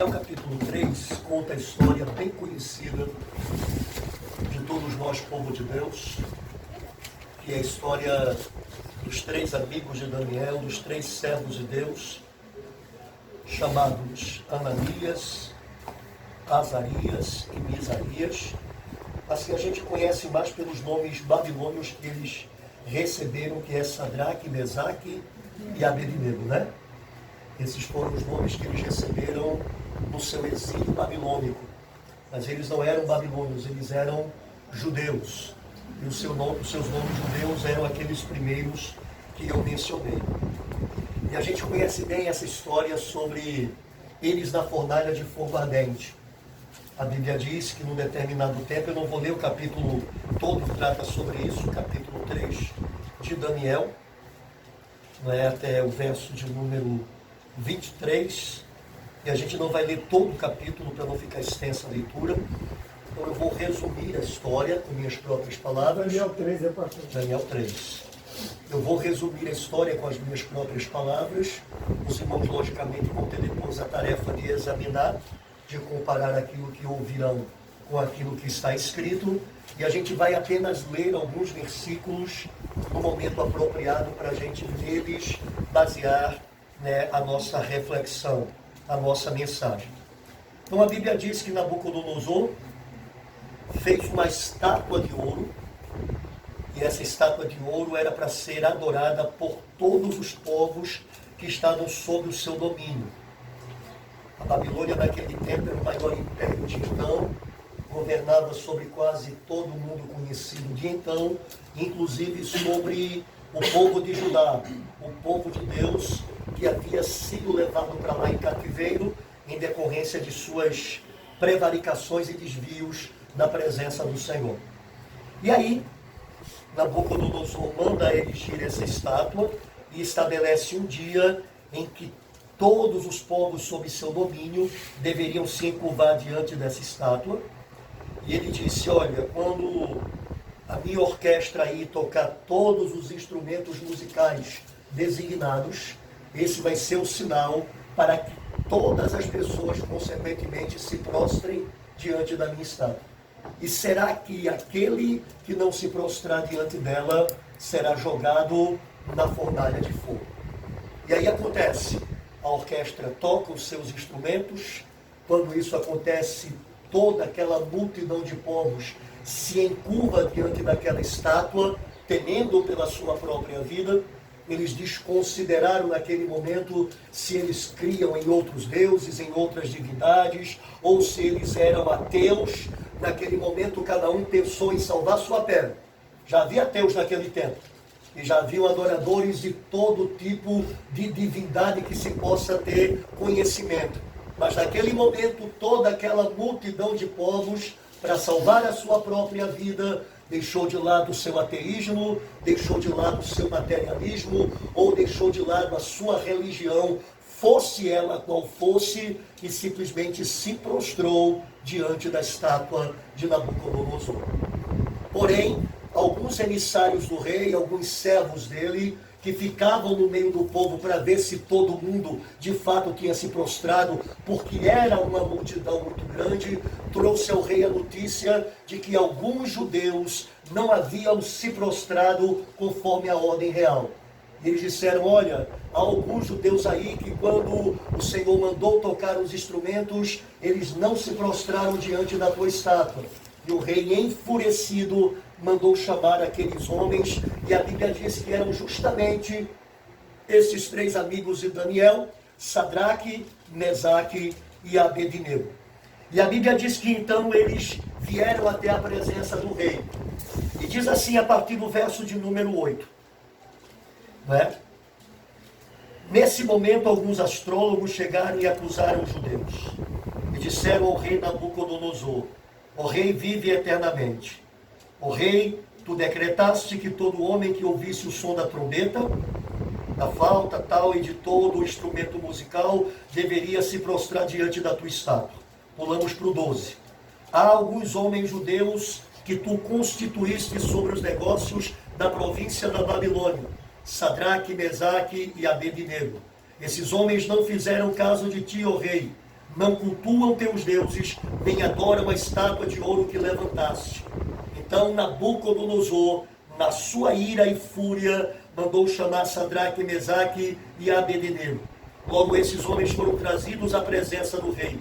O capítulo 3 conta a história bem conhecida de todos nós, povo de Deus, que é a história dos três amigos de Daniel, dos três servos de Deus, chamados Ananias, Azarias e Misarias. Assim a gente conhece mais pelos nomes babilônios que eles receberam, que é Sadraque, Mesaque e Abednego, né? Esses foram os nomes que eles receberam no seu exílio babilônico. Mas eles não eram babilônios, eles eram judeus. E os seus nomes judeus eram aqueles primeiros que eu mencionei. E a gente conhece bem essa história sobre eles na fornalha de fogo ardente. A Bíblia diz que num determinado tempo, eu não vou ler o capítulo todo que trata sobre isso, o capítulo 3 de Daniel, até o verso de número 23, e a gente não vai ler todo o capítulo para não ficar extensa a leitura. Então eu vou resumir a história com minhas próprias palavras. Daniel 3 é pastor. Daniel 3. Eu vou resumir a história com as minhas próprias palavras. Os irmãos, logicamente, vão ter depois a tarefa de examinar, de comparar aquilo que ouvirão com aquilo que está escrito. E a gente vai apenas ler alguns versículos no momento apropriado para a gente neles basear a nossa reflexão, a nossa mensagem. Então a Bíblia diz que Nabucodonosor fez uma estátua de ouro, e essa estátua de ouro era para ser adorada por todos os povos que estavam sob o seu domínio. A Babilônia naquele tempo era o maior império de então, governava sobre quase todo o mundo conhecido de então, inclusive sobre o povo de Judá, o povo de Deus, que havia sido levado para lá em cativeiro em decorrência de suas prevaricações e desvios da presença do Senhor. E aí, Nabucodonosor manda erigir essa estátua e estabelece um dia em que todos os povos sob seu domínio deveriam se encurvar diante dessa estátua. E ele disse: olha, quando a minha orquestra aí tocar todos os instrumentos musicais designados, esse vai ser o sinal para que todas as pessoas, consequentemente, se prostrem diante da minha estátua. E será que aquele que não se prostrar diante dela será jogado na fornalha de fogo? E aí acontece, a orquestra toca os seus instrumentos. Quando isso acontece, toda aquela multidão de povos se encurva diante daquela estátua, temendo pela sua própria vida. Eles desconsideraram naquele momento se eles criam em outros deuses, em outras divindades, ou se eles eram ateus. Naquele momento cada um pensou em salvar sua pele. Já havia ateus naquele tempo, e já haviam adoradores de todo tipo de divindade que se possa ter conhecimento. Mas naquele momento toda aquela multidão de povos, para salvar a sua própria vida, deixou de lado o seu ateísmo, deixou de lado o seu materialismo, ou deixou de lado a sua religião, fosse ela qual fosse, e simplesmente se prostrou diante da estátua de Nabucodonosor. Porém, alguns emissários do rei, alguns servos dele, que ficavam no meio do povo para ver se todo mundo de fato tinha se prostrado, porque era uma multidão muito grande, trouxe ao rei a notícia de que alguns judeus não haviam se prostrado conforme a ordem real. E eles disseram: olha, há alguns judeus aí que quando o Senhor mandou tocar os instrumentos, eles não se prostraram diante da tua estátua. E o rei, enfurecido, mandou chamar aqueles homens, e a Bíblia diz que eram justamente esses três amigos de Daniel, Sadraque, Mesaque e Abednego. E a Bíblia diz que então eles vieram até a presença do rei. E diz assim a partir do verso de número 8. Nesse momento alguns astrólogos chegaram e acusaram os judeus. E disseram ao rei Nabucodonosor: o rei vive eternamente. O rei, tu decretaste que todo homem que ouvisse o som da trombeta, da flauta, tal e de todo o instrumento musical, deveria se prostrar diante da tua estátua. Pulamos para o 12. Há alguns homens judeus que tu constituíste sobre os negócios da província da Babilônia, Sadraque, Mesaque e Abednego. Esses homens não fizeram caso de ti, ó rei, não cultuam teus deuses, nem adoram a estátua de ouro que levantaste. Então Nabucodonosor, na sua ira e fúria, mandou chamar Sadraque, Mesaque e Abednego. Logo esses homens foram trazidos à presença do rei.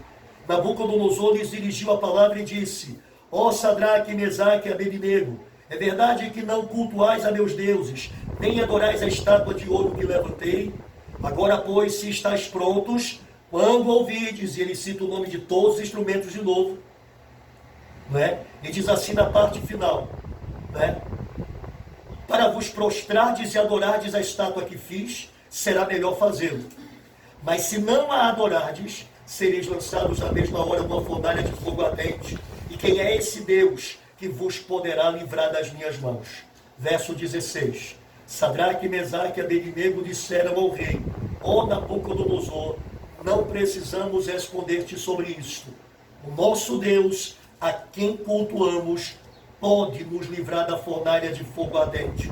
Nabucodonosor lhes dirigiu a palavra e disse: ó Sadraque, Mesaque e Abednego, é verdade que não cultuais a meus deuses, nem adorais a estátua de ouro que levantei? Agora, pois, se estáis prontos, quando ouvides, e ele cita o nome de todos os instrumentos de novo, não é? E diz assim na parte final, não é? Para vos prostrardes e adorardes a estátua que fiz, será melhor fazê-lo. Mas se não a adorardes, sereis lançados na mesma hora numa fornalha de fogo ardente. E quem é esse Deus que vos poderá livrar das minhas mãos? Verso 16. Sadraque, Mesaque e Abednego disseram ao rei: ó Nabucodonosor, não precisamos responder-te sobre isto. O nosso Deus, a quem cultuamos, pode nos livrar da fornalha de fogo ardente,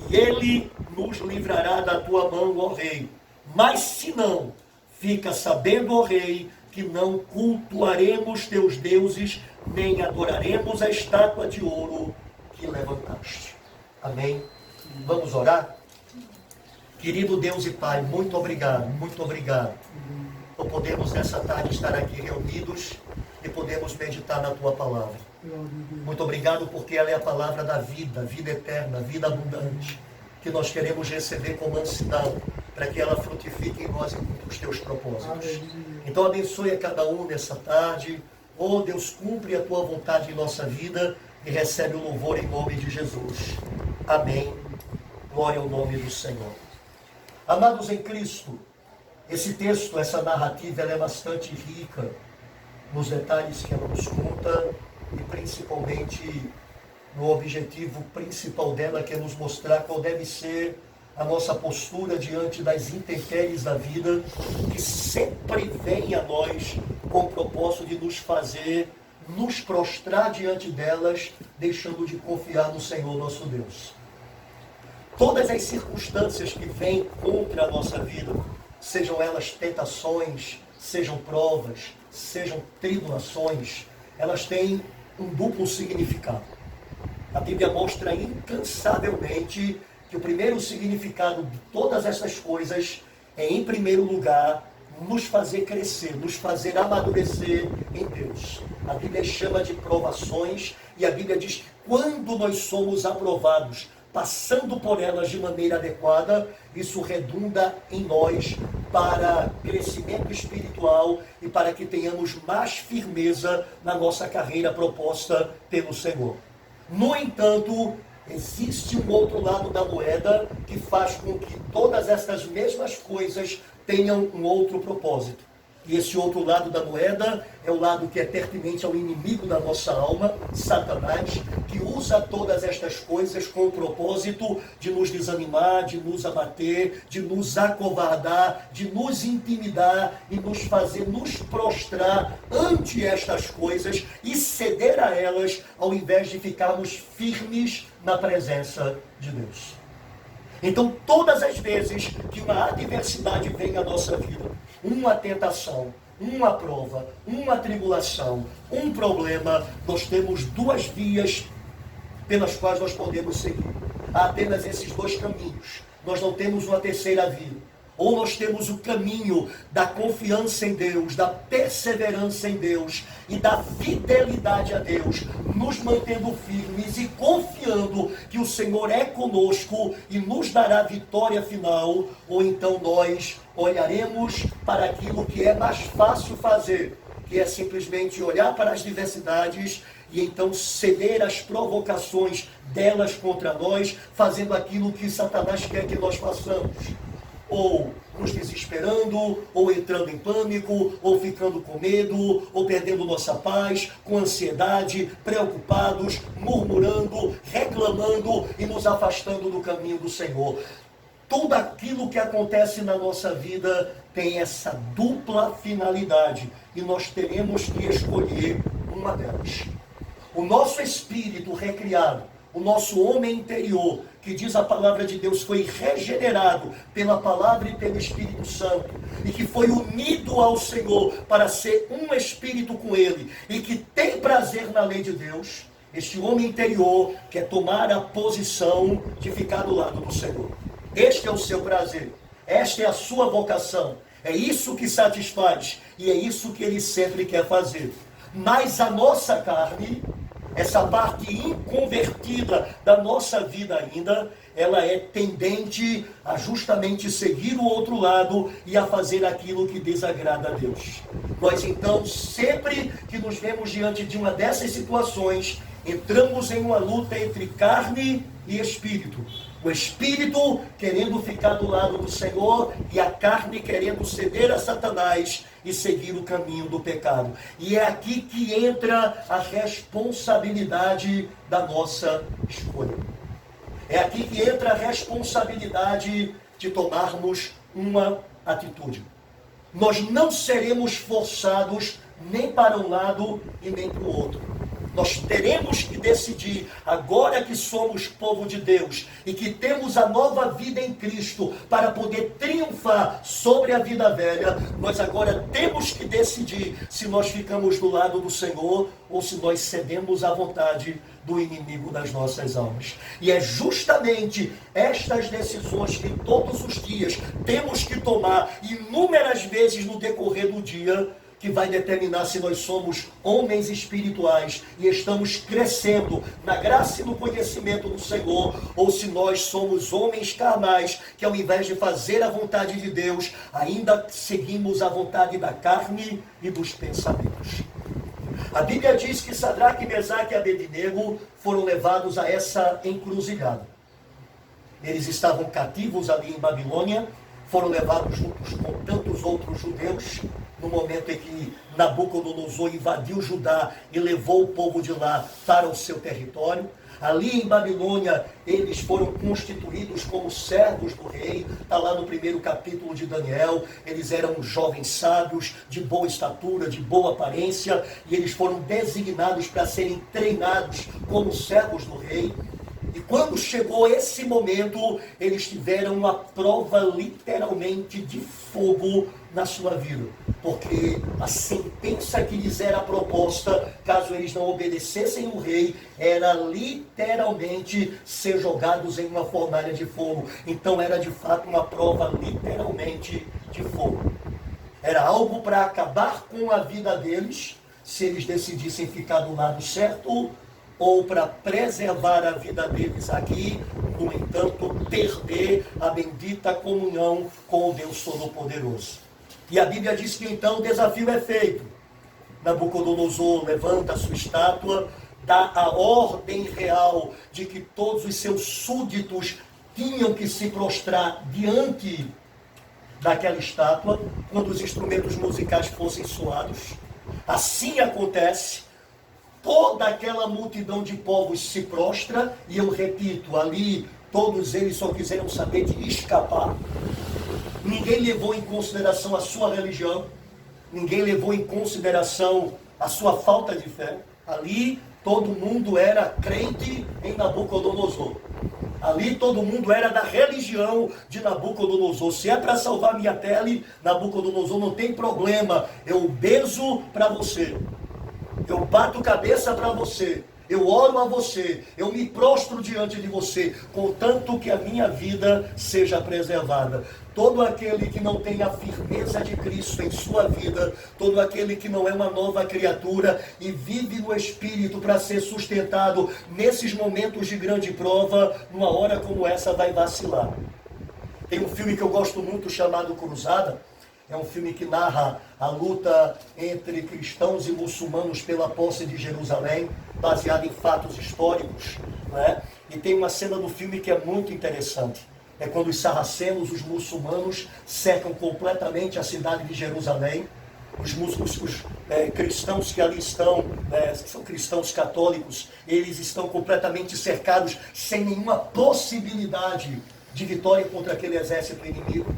e ele nos livrará da tua mão, ó rei. Mas se não, fica sabendo, ó rei, que não cultuaremos teus deuses, nem adoraremos a estátua de ouro que levantaste. Amém? Vamos orar? Querido Deus e Pai, muito obrigado por podermos nessa tarde estar aqui reunidos e podemos meditar na Tua palavra. Muito obrigado porque ela é a palavra da vida, vida eterna, vida abundante, que nós queremos receber como mansidão, para que ela frutifique em nós e cumpra os Teus propósitos. Então abençoe a cada um nessa tarde. Oh Deus, cumpre a Tua vontade em nossa vida e recebe o louvor em nome de Jesus. Amém. Glória ao nome do Senhor. Amados em Cristo, esse texto, essa narrativa, ela é bastante rica nos detalhes que ela nos conta e principalmente no objetivo principal dela, que é nos mostrar qual deve ser a nossa postura diante das intempéries da vida, que sempre vem a nós com o propósito de nos fazer nos prostrar diante delas, deixando de confiar no Senhor nosso Deus. Todas as circunstâncias que vêm contra a nossa vida, sejam elas tentações, sejam provas, sejam tribulações, elas têm um duplo significado. A Bíblia mostra incansavelmente que o primeiro significado de todas essas coisas é, em primeiro lugar, nos fazer crescer, nos fazer amadurecer em Deus. A Bíblia chama de provações e a Bíblia diz que quando nós somos aprovados, passando por elas de maneira adequada, isso redunda em nós para crescimento espiritual e para que tenhamos mais firmeza na nossa carreira proposta pelo Senhor. No entanto, existe um outro lado da moeda que faz com que todas essas mesmas coisas tenham um outro propósito. E esse outro lado da moeda é o lado que é pertinente ao inimigo da nossa alma, Satanás, que usa todas estas coisas com o propósito de nos desanimar, de nos abater, de nos acovardar, de nos intimidar e nos fazer nos prostrar ante estas coisas e ceder a elas, ao invés de ficarmos firmes na presença de Deus. Então, todas as vezes que uma adversidade vem à nossa vida, uma tentação, uma prova, uma tribulação, um problema, nós temos duas vias pelas quais nós podemos seguir. Há apenas esses dois caminhos. Nós não temos uma terceira via. Ou nós temos o caminho da confiança em Deus, da perseverança em Deus e da fidelidade a Deus, nos mantendo firmes e confiando que o Senhor é conosco e nos dará vitória final, ou então nós olharemos para aquilo que é mais fácil fazer, que é simplesmente olhar para as diversidades e então ceder às provocações delas contra nós, fazendo aquilo que Satanás quer que nós façamos. Ou nos desesperando, ou entrando em pânico, ou ficando com medo, ou perdendo nossa paz, com ansiedade, preocupados, murmurando, reclamando e nos afastando do caminho do Senhor. Tudo aquilo que acontece na nossa vida tem essa dupla finalidade e nós teremos que escolher uma delas. O nosso espírito recriado, o nosso homem interior, que diz a palavra de Deus, foi regenerado pela palavra e pelo Espírito Santo, e que foi unido ao Senhor para ser um espírito com Ele, e que tem prazer na lei de Deus, este homem interior quer tomar a posição de ficar do lado do Senhor. Este é o seu prazer, esta é a sua vocação, é isso que satisfaz, e é isso que Ele sempre quer fazer. Mas a nossa carne, essa parte inconvertida da nossa vida ainda, ela é tendente a justamente seguir o outro lado e a fazer aquilo que desagrada a Deus. Nós então, sempre que nos vemos diante de uma dessas situações, entramos em uma luta entre carne e espírito. O espírito querendo ficar do lado do Senhor e a carne querendo ceder a Satanás e seguir o caminho do pecado. E é aqui que entra a responsabilidade da nossa escolha. É aqui que entra a responsabilidade de tomarmos uma atitude. Nós não seremos forçados nem para um lado e nem para o outro. Nós teremos que decidir, agora que somos povo de Deus e que temos a nova vida em Cristo para poder triunfar sobre a vida velha, nós agora temos que decidir se nós ficamos do lado do Senhor ou se nós cedemos à vontade do inimigo das nossas almas. E é justamente estas decisões que todos os dias temos que tomar inúmeras vezes no decorrer do dia, que vai determinar se nós somos homens espirituais e estamos crescendo na graça e no conhecimento do Senhor, ou se nós somos homens carnais, que ao invés de fazer a vontade de Deus, ainda seguimos a vontade da carne e dos pensamentos. A Bíblia diz que Sadraque, Mesaque e Abednego foram levados a essa encruzilhada. Eles estavam cativos ali em Babilônia, foram levados juntos com tantos outros judeus, no momento em que Nabucodonosor invadiu Judá e levou o povo de lá para o seu território. Ali em Babilônia, eles foram constituídos como servos do rei. Está lá no primeiro capítulo de Daniel. Eles eram jovens sábios, de boa estatura, de boa aparência, e eles foram designados para serem treinados como servos do rei. E quando chegou esse momento, eles tiveram uma prova literalmente de fogo na sua vida. Porque a sentença que lhes era proposta, caso eles não obedecessem o rei, era literalmente ser jogados em uma fornalha de fogo. Então era de fato uma prova literalmente de fogo. Era algo para acabar com a vida deles, se eles decidissem ficar do lado certo, ou para preservar a vida deles aqui, no entanto, perder a bendita comunhão com o Deus Todo-Poderoso. E a Bíblia diz que então o desafio é feito. Nabucodonosor levanta a sua estátua, dá a ordem real de que todos os seus súditos tinham que se prostrar diante daquela estátua, quando os instrumentos musicais fossem soados. Assim acontece. Toda aquela multidão de povos se prostra, e eu repito, ali todos eles só quiseram saber de escapar. Ninguém levou em consideração a sua religião, ninguém levou em consideração a sua falta de fé. Ali todo mundo era crente em Nabucodonosor. Ali todo mundo era da religião de Nabucodonosor. Se é para salvar minha pele, Nabucodonosor, não tem problema, eu bezo para você. Eu bato cabeça para você, eu oro a você, eu me prostro diante de você, contanto que a minha vida seja preservada. Todo aquele que não tem a firmeza de Cristo em sua vida, todo aquele que não é uma nova criatura e vive no Espírito para ser sustentado nesses momentos de grande prova, numa hora como essa vai vacilar. Tem um filme que eu gosto muito chamado Cruzada. É um filme que narra a luta entre cristãos e muçulmanos pela posse de Jerusalém, baseado em fatos históricos, né? E tem uma cena do filme que é muito interessante. É quando os sarracenos, os muçulmanos, cercam completamente a cidade de Jerusalém. Os cristãos que ali estão, são cristãos católicos, eles estão completamente cercados, sem nenhuma possibilidade de vitória contra aquele exército inimigo.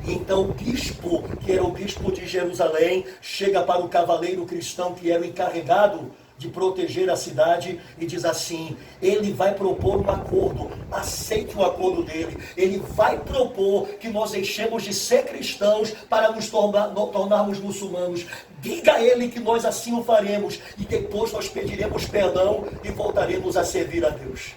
Então o bispo, que era o bispo de Jerusalém, chega para o cavaleiro cristão que era o encarregado de proteger a cidade, e diz assim: ele vai propor um acordo, aceite o acordo dele, ele vai propor que nós deixemos de ser cristãos para nos tornarmos muçulmanos. Diga a ele que nós assim o faremos, e depois nós pediremos perdão e voltaremos a servir a Deus.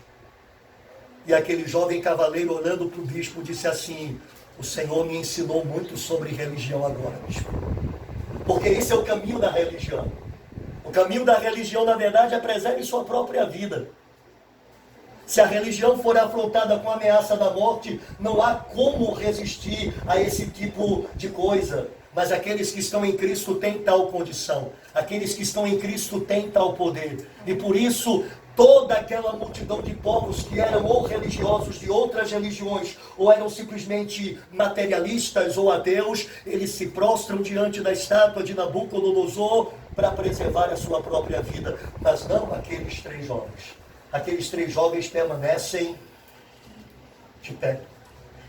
E aquele jovem cavaleiro, olhando para o bispo, disse assim: o Senhor me ensinou muito sobre religião agora, bispo. Porque esse é o caminho da religião. O caminho da religião, na verdade, é preserve sua própria vida. Se a religião for afrontada com a ameaça da morte, não há como resistir a esse tipo de coisa. Mas aqueles que estão em Cristo têm tal condição. Aqueles que estão em Cristo têm tal poder. E por isso, toda aquela multidão de povos que eram ou religiosos de outras religiões, ou eram simplesmente materialistas ou ateus, eles se prostram diante da estátua de Nabucodonosor para preservar a sua própria vida. Mas não aqueles três jovens. Aqueles três jovens permanecem de pé.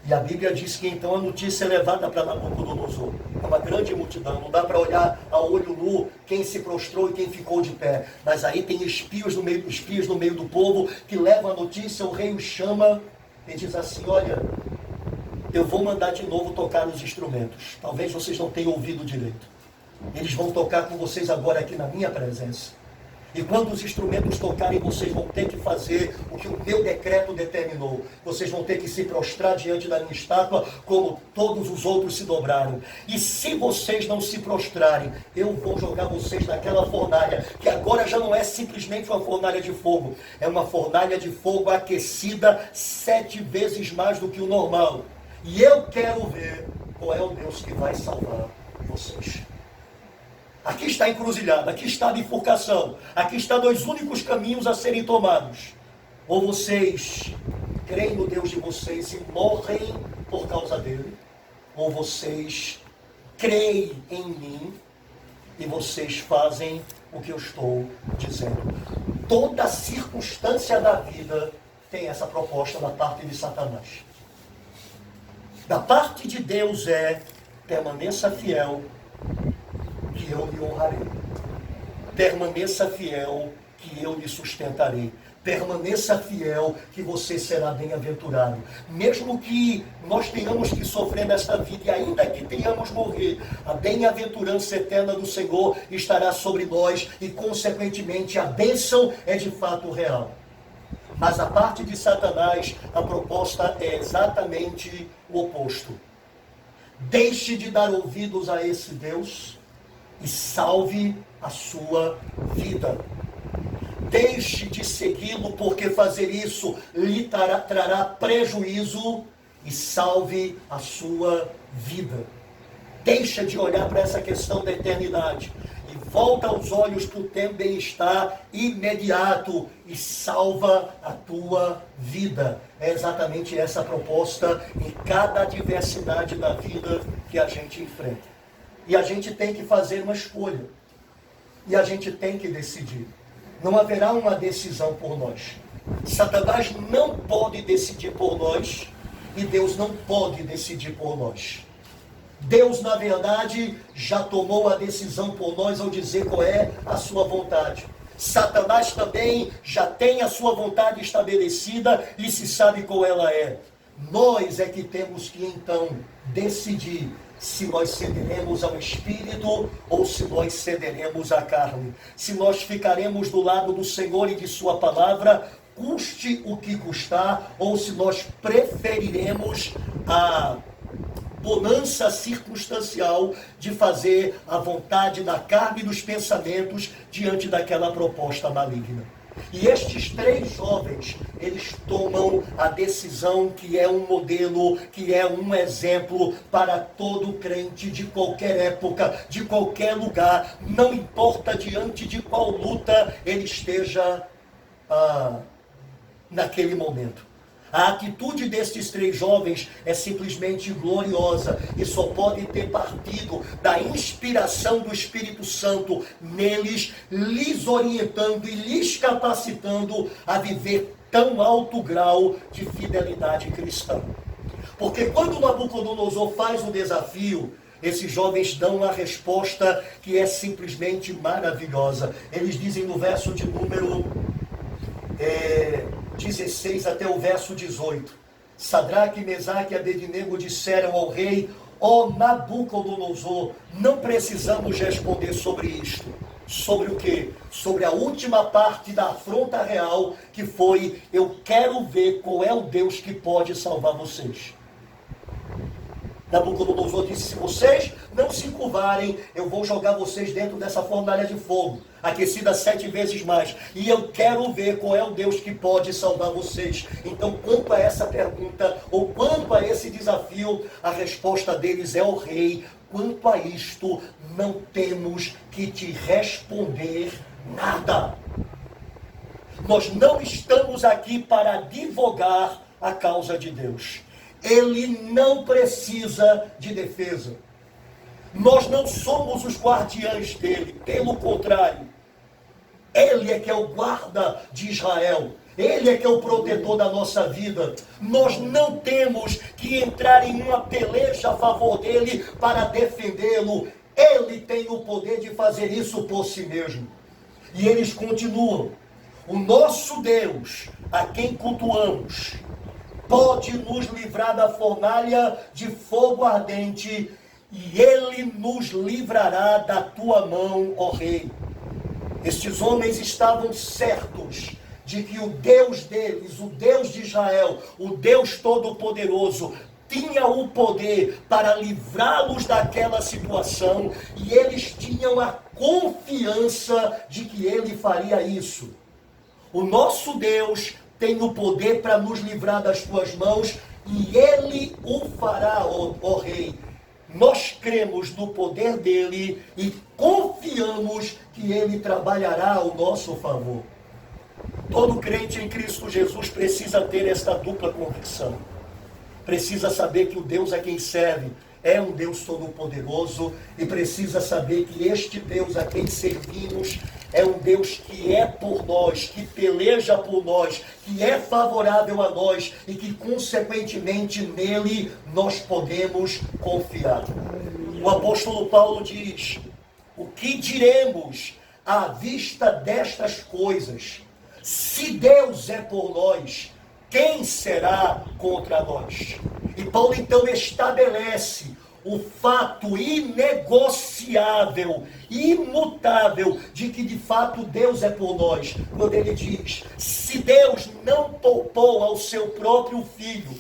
E a Bíblia diz que então a notícia é levada para Nabucodonosor. É uma grande multidão, não dá para olhar a olho nu quem se prostrou e quem ficou de pé. Mas aí tem espias no meio do povo que levam a notícia, o rei os chama e diz assim: olha, eu vou mandar de novo tocar os instrumentos. Talvez vocês não tenham ouvido direito. Eles vão tocar com vocês agora aqui na minha presença. E quando os instrumentos tocarem, vocês vão ter que fazer o que o meu decreto determinou. Vocês vão ter que se prostrar diante da minha estátua, como todos os outros se dobraram. E se vocês não se prostrarem, eu vou jogar vocês naquela fornalha, que agora já não é simplesmente uma fornalha de fogo. É uma fornalha de fogo aquecida 7 vezes mais do que o normal. E eu quero ver qual é o Deus que vai salvar vocês. Aqui está a encruzilhada, aqui está a bifurcação, aqui está 2 únicos caminhos a serem tomados. Ou vocês creem no Deus de vocês e morrem por causa dele, ou vocês creem em mim e vocês fazem o que eu estou dizendo. Toda circunstância da vida tem essa proposta da parte de Satanás. Da parte de Deus é: permaneça fiel, que eu lhe honrarei. Permaneça fiel, que eu lhe sustentarei. Permaneça fiel, que você será bem-aventurado. Mesmo que nós tenhamos que sofrer nesta vida, e ainda que tenhamos morrer, a bem-aventurança eterna do Senhor estará sobre nós, e consequentemente a bênção é de fato real. Mas a parte de Satanás, a proposta é exatamente o oposto. Deixe de dar ouvidos a esse Deus e salve a sua vida. Deixe de segui-lo, porque fazer isso lhe trará prejuízo, e salve a sua vida. Deixa de olhar para essa questão da eternidade e volta os olhos para o teu bem-estar imediato e salva a tua vida. É exatamente essa a proposta em cada adversidade da vida que a gente enfrenta. E a gente tem que fazer uma escolha. E a gente tem que decidir. Não haverá uma decisão por nós. Satanás não pode decidir por nós. E Deus não pode decidir por nós. Deus, na verdade, já tomou a decisão por nós ao dizer qual é a sua vontade. Satanás também já tem a sua vontade estabelecida e se sabe qual ela é. Nós é que temos que então decidir se nós cederemos ao Espírito ou se nós cederemos à carne. Se nós ficaremos do lado do Senhor e de sua palavra, custe o que custar, ou se nós preferiremos a bonança circunstancial de fazer a vontade da carne e dos pensamentos diante daquela proposta maligna. E estes 3 jovens, eles tomam a decisão que é um modelo, que é um exemplo para todo crente de qualquer época, de qualquer lugar, não importa diante de qual luta ele esteja naquele momento. A atitude destes 3 jovens é simplesmente gloriosa e só pode ter partido da inspiração do Espírito Santo neles, lhes orientando e lhes capacitando a viver tão alto grau de fidelidade cristã. Porque quando Nabucodonosor faz o desafio esses jovens dão uma resposta que é simplesmente maravilhosa. Eles dizem no verso de número 16 até o verso 18. Sadraque, Mesaque e Abednego disseram ao rei: ó Nabucodonosor, não precisamos responder sobre isto. Sobre o quê? Sobre a última parte da afronta real, que foi: eu quero ver qual é o Deus que pode salvar vocês. Nabucodonosor disse: se vocês não se curvarem, eu vou jogar vocês dentro dessa fornalha de fogo, aquecida 7 vezes mais. E eu quero ver qual é o Deus que pode salvar vocês. Então, quanto a essa pergunta, ou quanto a esse desafio, a resposta deles é: ó rei, quanto a isto, não temos que te responder nada. Nós não estamos aqui para advogar a causa de Deus. Ele não precisa de defesa. Nós não somos os guardiães dele. Pelo contrário, ele é que é o guarda de Israel. Ele é que é o protetor da nossa vida. Nós não temos que entrar em uma peleja a favor dele para defendê-lo. Ele tem o poder de fazer isso por si mesmo. E eles continuam: o nosso Deus, a quem cultuamos, pode nos livrar da fornalha de fogo ardente, e ele nos livrará da tua mão, ó rei. Estes homens estavam certos de que o Deus deles, o Deus de Israel, o Deus Todo-Poderoso, tinha o poder para livrá-los daquela situação, e eles tinham a confiança de que ele faria isso. O nosso Deus tem o poder para nos livrar das tuas mãos, e ele o fará, ó rei. Nós cremos no poder dele e confiamos que ele trabalhará ao nosso favor. Todo crente em Cristo Jesus precisa ter esta dupla convicção. Precisa saber que o Deus a quem serve é um Deus todo-poderoso, e precisa saber que este Deus a quem servimos é um Deus que é por nós, que peleja por nós, que é favorável a nós e que, consequentemente, nele nós podemos confiar. O apóstolo Paulo diz: o que diremos à vista destas coisas? Se Deus é por nós, quem será contra nós? E Paulo então estabelece o fato inegociável, imutável, de que de fato Deus é por nós, quando ele diz: se Deus não poupou ao seu próprio Filho,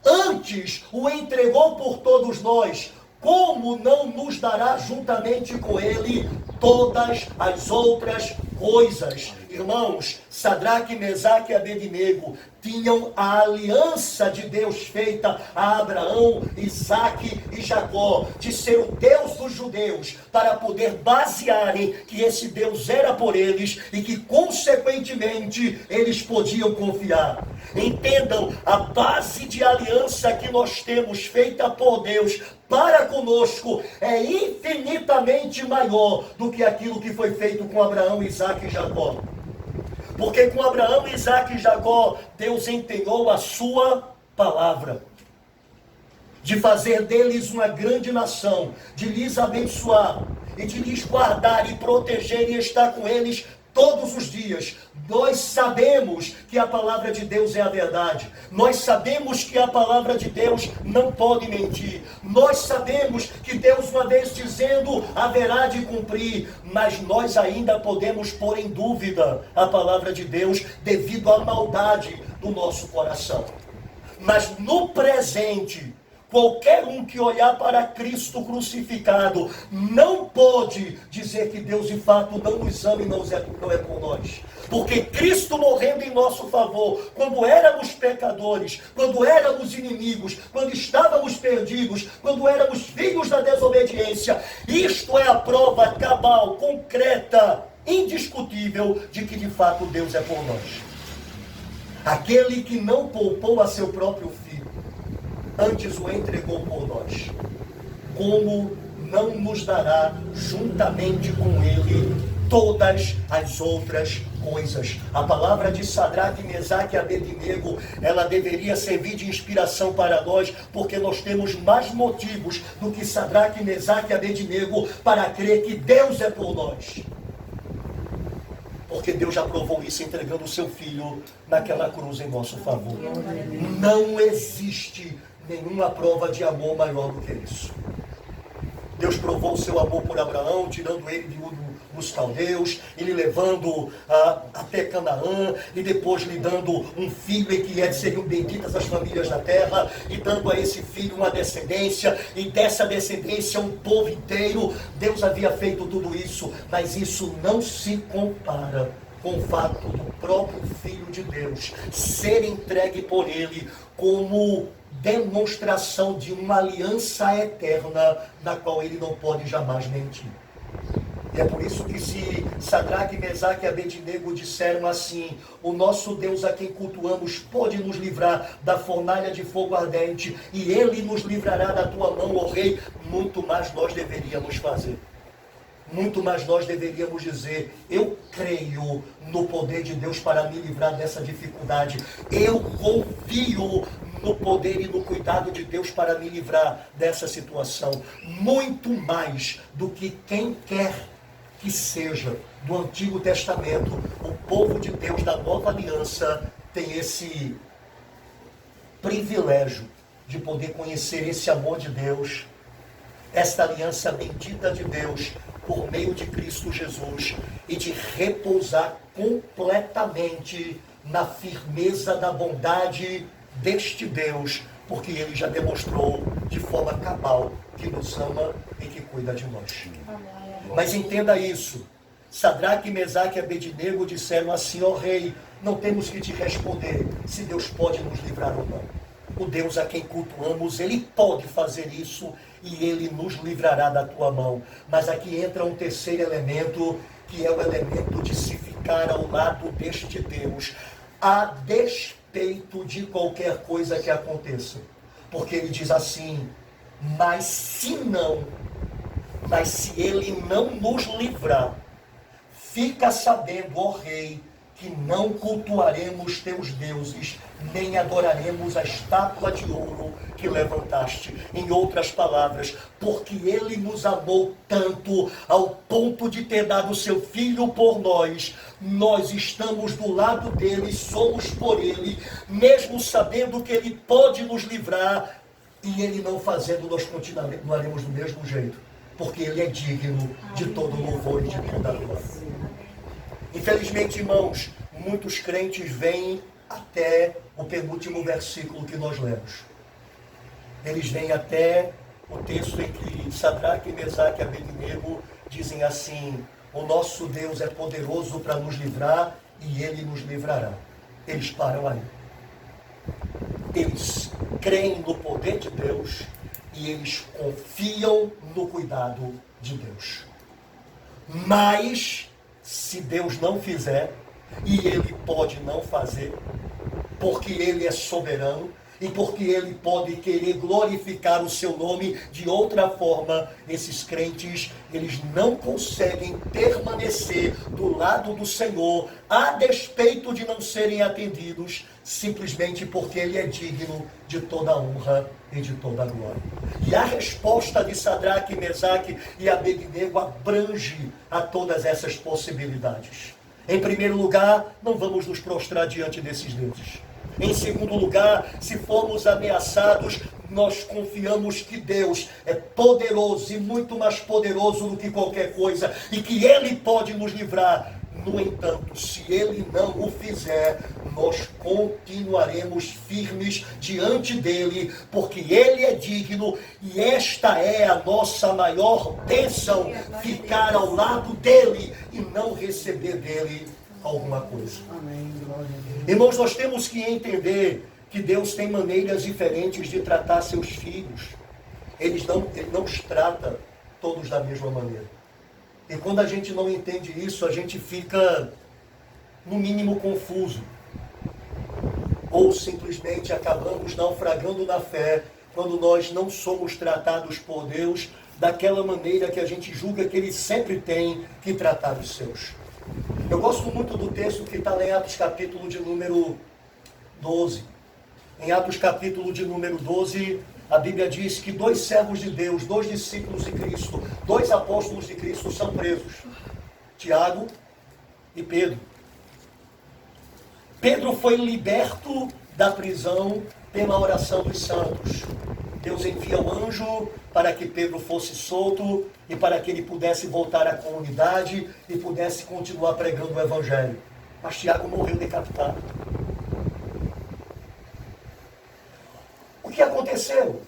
antes o entregou por todos nós, como não nos dará juntamente com ele todas as outras coisas? Irmãos, Sadraque, Mesaque e Abednego tinham a aliança de Deus feita a Abraão, Isaque e Jacó, de ser o Deus dos judeus, para poder basearem que esse Deus era por eles e que, consequentemente, eles podiam confiar. Entendam, a base de aliança que nós temos feita por Deus para conosco é infinitamente maior do que aquilo que foi feito com Abraão, Isaque e Jacó. Porque com Abraão, Isaque e Jacó, Deus empenhou a sua palavra, de fazer deles uma grande nação, de lhes abençoar, e de lhes guardar e proteger e estar com eles todos os dias. Nós sabemos que a palavra de Deus é a verdade. Nós sabemos que a palavra de Deus não pode mentir. Nós sabemos que Deus, uma vez dizendo, haverá de cumprir. Mas nós ainda podemos pôr em dúvida a palavra de Deus devido à maldade do nosso coração. Mas no presente, qualquer um que olhar para Cristo crucificado não pode dizer que Deus de fato não nos ama e não é por nós. Porque Cristo morrendo em nosso favor, quando éramos pecadores, quando éramos inimigos, quando estávamos perdidos, quando éramos filhos da desobediência, isto é a prova cabal, concreta, indiscutível de que de fato Deus é por nós. Aquele que não poupou a seu próprio Filho, antes o entregou por nós, como não nos dará juntamente com ele todas as outras coisas. A palavra de Sadraque, Mesaque e Abednego, ela deveria servir de inspiração para nós, porque nós temos mais motivos do que Sadraque, Mesaque e Abednego para crer que Deus é por nós. Porque Deus já provou isso entregando o seu Filho naquela cruz em nosso favor. Não existe nenhuma prova de amor maior do que isso. Deus provou o seu amor por Abraão, tirando ele de Ur dos caldeus, ele levando até Canaã, e depois lhe dando um filho em que seriam benditas as famílias da terra, e dando a esse filho uma descendência, e dessa descendência um povo inteiro. Deus havia feito tudo isso, mas isso não se compara com o fato do próprio Filho de Deus ser entregue por ele como demonstração de uma aliança eterna, na qual ele não pode jamais mentir. E é por isso que se Sadraque, Mesaque e Abednego disseram assim: o nosso Deus a quem cultuamos pode nos livrar da fornalha de fogo ardente, e ele nos livrará da tua mão, ó rei, muito mais nós deveríamos fazer. Muito mais nós deveríamos dizer: eu creio no poder de Deus para me livrar dessa dificuldade. Eu confio no poder e no cuidado de Deus para me livrar dessa situação. Muito mais do que quem quer que seja do Antigo Testamento, o povo de Deus da Nova Aliança tem esse privilégio de poder conhecer esse amor de Deus, esta aliança bendita de Deus, por meio de Cristo Jesus, e de repousar completamente na firmeza da bondade deste Deus, porque Ele já demonstrou de forma cabal que nos ama e que cuida de nós. Mas entenda isso: Sadraque, Mesaque e Abednego disseram assim: ó rei, não temos que te responder se Deus pode nos livrar ou não. O Deus a quem cultuamos, Ele pode fazer isso, e Ele nos livrará da tua mão. Mas aqui entra um terceiro elemento, que é o elemento de se ficar ao lado deste Deus, a despeito de qualquer coisa que aconteça. Porque ele diz assim: mas se ele não nos livrar, fica sabendo, ó rei, que não cultuaremos teus deuses, nem adoraremos a estátua de ouro que levantaste. Em outras palavras, porque ele nos amou tanto, ao ponto de ter dado seu Filho por nós, nós estamos do lado dele, somos por ele, mesmo sabendo que ele pode nos livrar, e ele não fazendo, nós continuaremos do mesmo jeito, porque ele é digno de todo louvor e de toda glória. Infelizmente, irmãos, muitos crentes vêm até o penúltimo versículo que nós lemos. Eles vêm até o texto em que Sadraque, Mesaque e Abednego dizem assim: o nosso Deus é poderoso para nos livrar e Ele nos livrará. Eles param aí. Eles creem no poder de Deus e eles confiam no cuidado de Deus. Mas se Deus não fizer, e Ele pode não fazer, porque Ele é soberano, e porque Ele pode querer glorificar o seu nome de outra forma, esses crentes, eles não conseguem permanecer do lado do Senhor, a despeito de não serem atendidos, simplesmente porque Ele é digno de toda honra e de toda glória. E a resposta de Sadraque, Mesaque e Abednego abrange a todas essas possibilidades. Em primeiro lugar, não vamos nos prostrar diante desses deuses. Em segundo lugar, se formos ameaçados, nós confiamos que Deus é poderoso e muito mais poderoso do que qualquer coisa, e que Ele pode nos livrar. No entanto, se Ele não o fizer, nós continuaremos firmes diante dEle, porque Ele é digno, e esta é a nossa maior bênção, ficar ao lado dEle e não receber dEle alguma coisa. Irmãos, nós temos que entender que Deus tem maneiras diferentes de tratar seus filhos. Ele não os trata todos da mesma maneira. E quando a gente não entende isso, a gente fica, no mínimo, confuso. Ou simplesmente acabamos naufragando na fé, quando nós não somos tratados por Deus daquela maneira que a gente julga que ele sempre tem que tratar os seus. Eu gosto muito do texto que está lá em Atos capítulo de número 12. Em Atos capítulo de número 12, a Bíblia diz que 2 servos de Deus, 2 discípulos de Cristo, 2 apóstolos de Cristo são presos. Tiago e Pedro. Pedro foi liberto da prisão pela oração dos santos. Deus envia o anjo para que Pedro fosse solto e para que ele pudesse voltar à comunidade e pudesse continuar pregando o Evangelho. Mas Tiago morreu decapitado. O que aconteceu?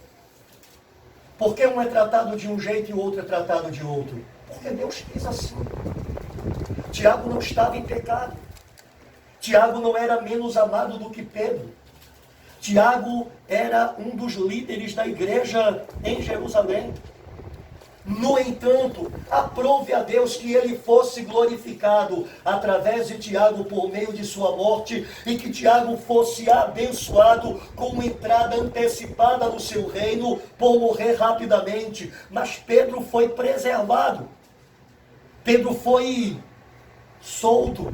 Por que um é tratado de um jeito e o outro é tratado de outro? Porque Deus quis assim. Tiago não estava em pecado. Tiago não era menos amado do que Pedro. Tiago era um dos líderes da igreja em Jerusalém. No entanto, aprove a Deus que ele fosse glorificado através de Tiago por meio de sua morte e que Tiago fosse abençoado com uma entrada antecipada no seu reino por morrer rapidamente. Mas Pedro foi preservado. Pedro foi solto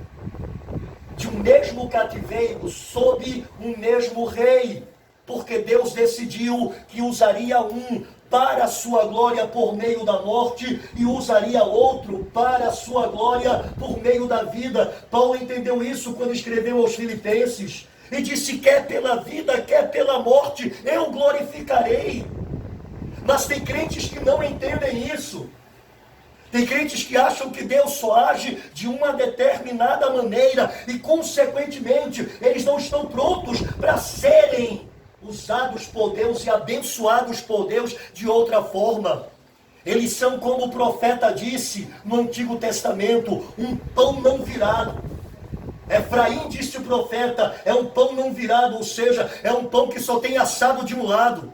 de um mesmo cativeiro, sob um mesmo rei, porque Deus decidiu que usaria um para a sua glória por meio da morte e usaria outro para a sua glória por meio da vida. Paulo entendeu isso quando escreveu aos Filipenses e disse: quer pela vida, quer pela morte, eu glorificarei. Mas tem crentes que não entendem isso. Tem crentes que acham que Deus só age de uma determinada maneira e, consequentemente, eles não estão prontos para serem usados por Deus e abençoados por Deus de outra forma. Eles são, como o profeta disse no Antigo Testamento, um pão não virado. Efraim, disse o profeta, é um pão não virado, ou seja, é um pão que só tem assado de um lado.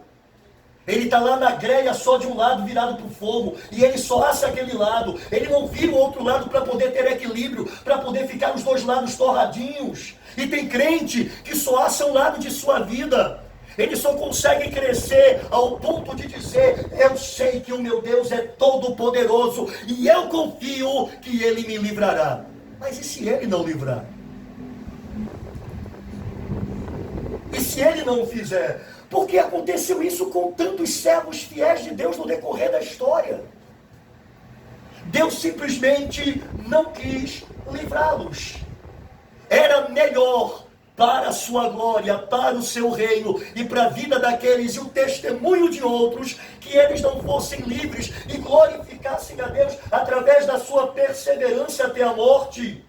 Ele está lá na grelha só de um lado virado para o fogo, e ele só assa aquele lado, ele não vira o outro lado para poder ter equilíbrio, para poder ficar os dois lados torradinhos. E tem crente que só assa um lado de sua vida, ele só consegue crescer ao ponto de dizer: eu sei que o meu Deus é todo poderoso, e eu confio que ele me livrará. Mas e se ele não livrar? E se ele não o fizer? Porque aconteceu isso com tantos servos fiéis de Deus no decorrer da história. Deus simplesmente não quis livrá-los. Era melhor para a sua glória, para o seu reino e para a vida daqueles e o testemunho de outros, que eles não fossem livres e glorificassem a Deus através da sua perseverança até a morte.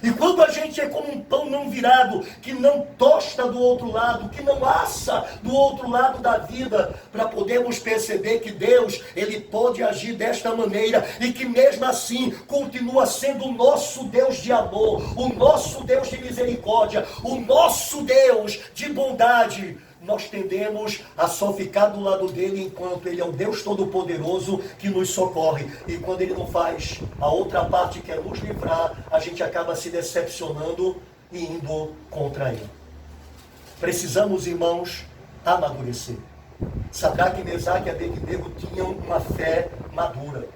E quando a gente é como um pão não virado, que não tosta do outro lado, que não assa do outro lado da vida, para podermos perceber que Deus, Ele pode agir desta maneira, e que mesmo assim, continua sendo o nosso Deus de amor, o nosso Deus de misericórdia, o nosso Deus de bondade. Nós tendemos a só ficar do lado dele enquanto ele é o Deus Todo-Poderoso que nos socorre. E quando ele não faz a outra parte, que é nos livrar, a gente acaba se decepcionando e indo contra ele. Precisamos, irmãos, amadurecer. Sadraque, Mesaque e Abednego tinham uma fé madura.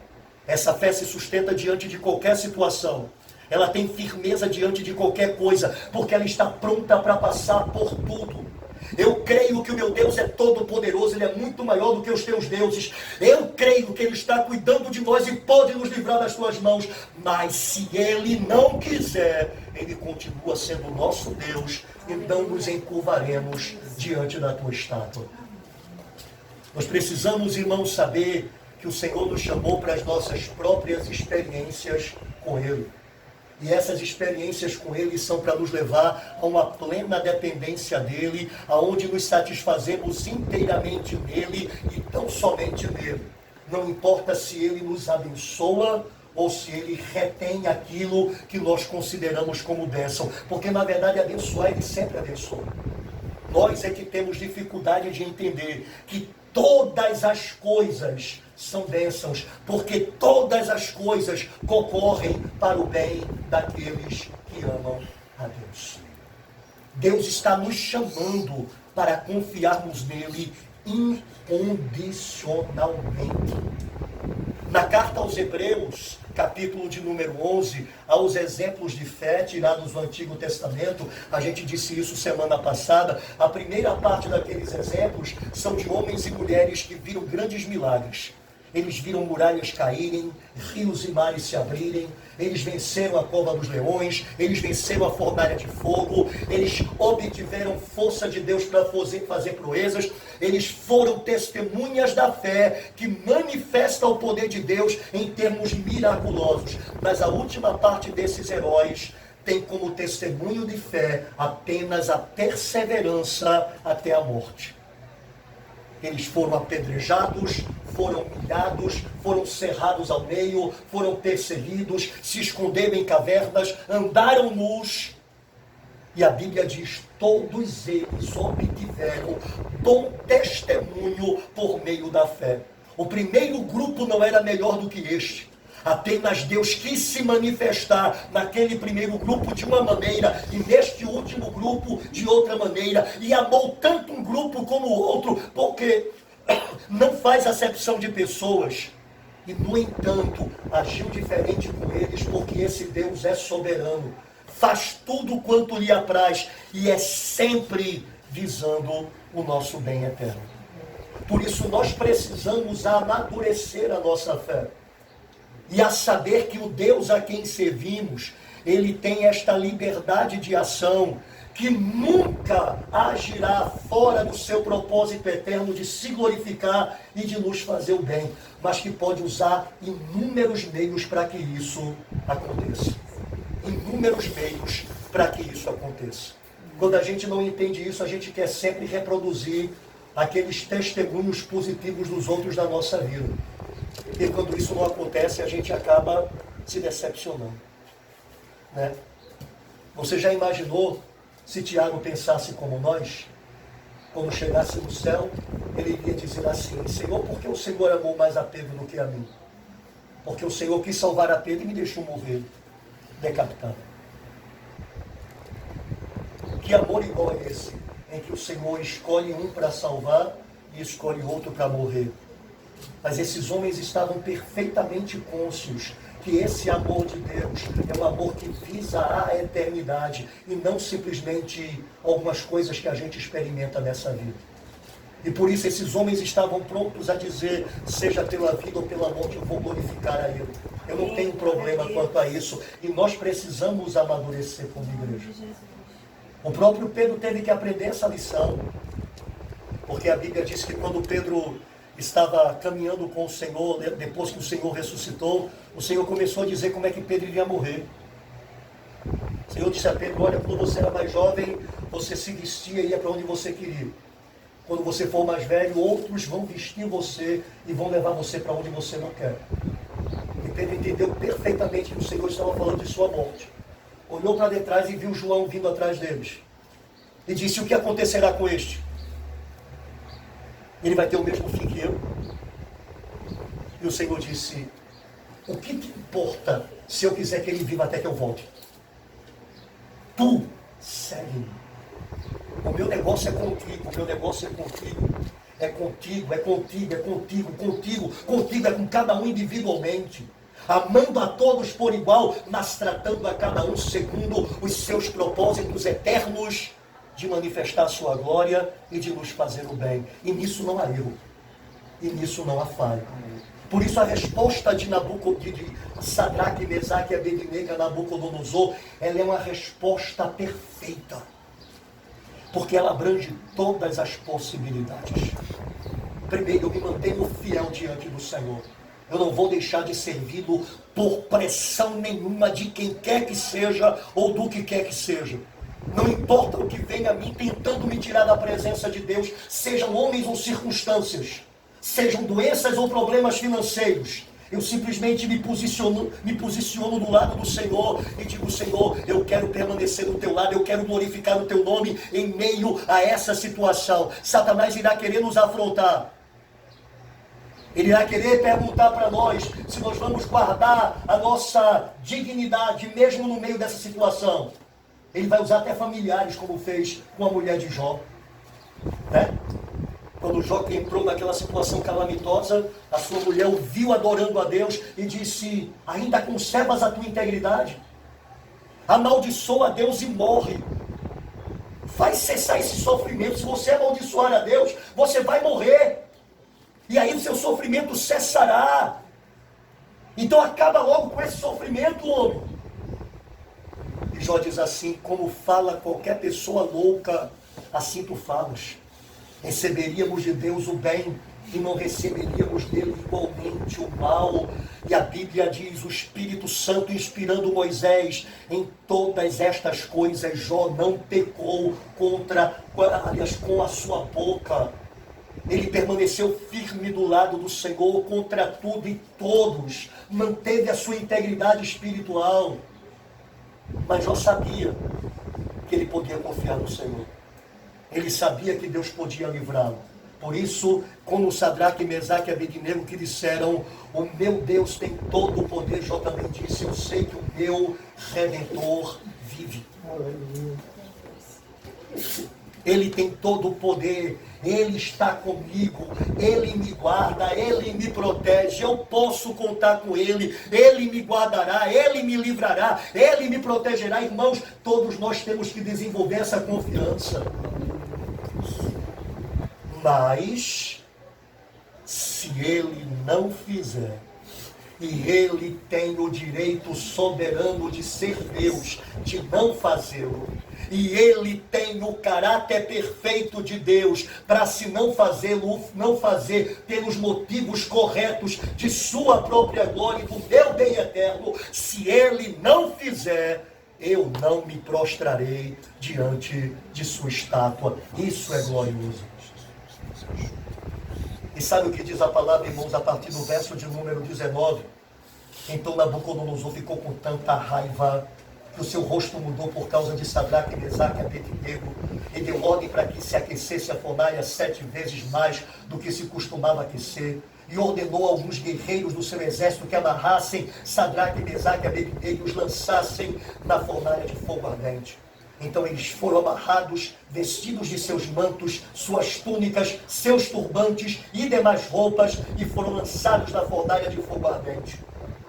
Essa fé se sustenta diante de qualquer situação. Ela tem firmeza diante de qualquer coisa, porque ela está pronta para passar por tudo. Eu creio que o meu Deus é todo poderoso, Ele é muito maior do que os teus deuses. Eu creio que Ele está cuidando de nós e pode nos livrar das tuas mãos. Mas se Ele não quiser, Ele continua sendo o nosso Deus e não nos encurvaremos diante da tua estátua. Nós precisamos, irmãos, saber que o Senhor nos chamou para as nossas próprias experiências com Ele. E essas experiências com Ele são para nos levar a uma plena dependência dEle, aonde nos satisfazemos inteiramente nele e tão somente nele. Não importa se Ele nos abençoa ou se Ele retém aquilo que nós consideramos como bênção. Porque na verdade abençoar Ele sempre abençoa. Nós é que temos dificuldade de entender que todas as coisas são bênçãos, porque todas as coisas concorrem para o bem daqueles que amam a Deus. Deus está nos chamando para confiarmos nele incondicionalmente. Na carta aos Hebreus, capítulo de número 11, aos exemplos de fé tirados do Antigo Testamento, a gente disse isso semana passada, a primeira parte daqueles exemplos são de homens e mulheres que viram grandes milagres. Eles viram muralhas caírem, rios e mares se abrirem, eles venceram a cova dos leões, eles venceram a fornalha de fogo, eles obtiveram força de Deus para fazer proezas, eles foram testemunhas da fé que manifesta o poder de Deus em termos miraculosos. Mas a última parte desses heróis tem como testemunho de fé apenas a perseverança até a morte. Eles foram apedrejados, foram humilhados, foram cerrados ao meio, foram perseguidos, se esconderam em cavernas, andaram nus. E a Bíblia diz, todos eles obtiveram bom testemunho por meio da fé. O primeiro grupo não era melhor do que este. Apenas Deus quis se manifestar naquele primeiro grupo de uma maneira e neste último grupo de outra maneira. E amou tanto um grupo como o outro, porque não faz acepção de pessoas. E, no entanto, agiu diferente com eles, porque esse Deus é soberano. Faz tudo quanto lhe apraz e é sempre visando o nosso bem eterno. Por isso, nós precisamos amadurecer a nossa fé. E a saber que o Deus a quem servimos, Ele tem esta liberdade de ação, que nunca agirá fora do seu propósito eterno de se glorificar e de nos fazer o bem, mas que pode usar inúmeros meios para que isso aconteça. Inúmeros meios para que isso aconteça. Quando a gente não entende isso, a gente quer sempre reproduzir aqueles testemunhos positivos dos outros da nossa vida. E quando isso não acontece, a gente acaba se decepcionando. Né? Você já imaginou se Tiago pensasse como nós? Quando chegasse no céu, ele iria dizer assim, Senhor, por que o Senhor amou mais a Pedro do que a mim? Porque o Senhor quis salvar a Pedro e me deixou morrer decapitado. Que amor igual é esse? Em que o Senhor escolhe um para salvar e escolhe outro para morrer. Mas esses homens estavam perfeitamente cônscios que esse amor de Deus é um amor que visa a eternidade e não simplesmente algumas coisas que a gente experimenta nessa vida. E por isso esses homens estavam prontos a dizer, seja pela vida ou pela morte, eu vou glorificar a Ele. Eu não tenho problema quanto a isso. E nós precisamos amadurecer como igreja. O próprio Pedro teve que aprender essa lição. Porque a Bíblia diz que quando Pedro estava caminhando com o Senhor, depois que o Senhor ressuscitou, o Senhor começou a dizer como é que Pedro iria morrer. O Senhor disse a Pedro, olha, quando você era mais jovem, você se vestia e ia para onde você queria. Quando você for mais velho, outros vão vestir você e vão levar você para onde você não quer. E Pedro entendeu perfeitamente que o Senhor estava falando de sua morte. Olhou para detrás e viu João vindo atrás deles. E disse, o que acontecerá com este? Ele vai ter o mesmo fim que eu. E o Senhor disse, o que te importa se eu quiser que ele viva até que eu volte? Tu segue-me. O meu negócio é contigo, o meu negócio é contigo. É contigo, é contigo, é contigo, contigo, contigo, é com cada um individualmente. Amando a todos por igual, mas tratando a cada um segundo os seus propósitos eternos de manifestar a sua glória e de nos fazer o bem. E nisso não há erro. E nisso não há falha. Por isso a resposta de Sadraque, Mesaque e Abednego a Nabucodonosor, ela é uma resposta perfeita. Porque ela abrange todas as possibilidades. Primeiro, eu me mantenho fiel diante do Senhor. Eu não vou deixar de servi-lo por pressão nenhuma de quem quer que seja ou do que quer que seja. Não importa o que venha a mim tentando me tirar da presença de Deus, sejam homens ou circunstâncias, sejam doenças ou problemas financeiros. Eu simplesmente me posiciono do lado do Senhor e digo, Senhor, eu quero permanecer do teu lado, eu quero glorificar o teu nome em meio a essa situação. Satanás irá querer nos afrontar. Ele irá querer perguntar para nós se nós vamos guardar a nossa dignidade mesmo no meio dessa situação. Ele vai usar até familiares, como fez com a mulher de Jó. Né? Quando Jó entrou naquela situação calamitosa, a sua mulher o viu adorando a Deus e disse: ainda conservas a tua integridade? Amaldiçoa a Deus e morre. Faz cessar esse sofrimento. Se você amaldiçoar a Deus, você vai morrer. E aí o seu sofrimento cessará. Então acaba logo com esse sofrimento, homem. E Jó diz assim: como fala qualquer pessoa louca, assim tu falas. Receberíamos de Deus o bem e não receberíamos dele igualmente o mal. E a Bíblia diz: o Espírito Santo inspirando Moisés em todas estas coisas, Jó não pecou com a sua boca. Ele permaneceu firme do lado do Senhor contra tudo e todos, manteve a sua integridade espiritual. Mas Jó sabia que ele podia confiar no Senhor. Ele sabia que Deus podia livrá-lo. Por isso, como Sadraque, Mesaque e Abednego que disseram: o meu Deus tem todo o poder, Jó também disse: eu sei que o meu Redentor vive. Ele tem todo o poder, Ele está comigo, Ele me guarda, Ele me protege, eu posso contar com Ele, Ele me guardará, Ele me livrará, Ele me protegerá. Irmãos, todos nós temos que desenvolver essa confiança. Mas, se Ele não fizer, e Ele tem o direito soberano de ser Deus, de não fazê-lo, e Ele tem o caráter perfeito de Deus, para se não fazê-lo, não fazer pelos motivos corretos de sua própria glória e do meu bem eterno, se Ele não fizer, eu não me prostrarei diante de sua estátua. Isso é glorioso. E sabe o que diz a palavra, irmãos, a partir do verso de número 19? Então Nabucodonosor ficou com tanta raiva que o seu rosto mudou por causa de Sadraque, Mesaque e Abednego, e deu ordem para que se aquecesse a fornalha 7 vezes mais do que se costumava aquecer, e ordenou a alguns guerreiros do seu exército que amarrassem Sadraque, Mesaque e Abednego e os lançassem na fornalha de fogo ardente. Então eles foram amarrados, vestidos de seus mantos, suas túnicas, seus turbantes e demais roupas, e foram lançados na fornalha de fogo ardente.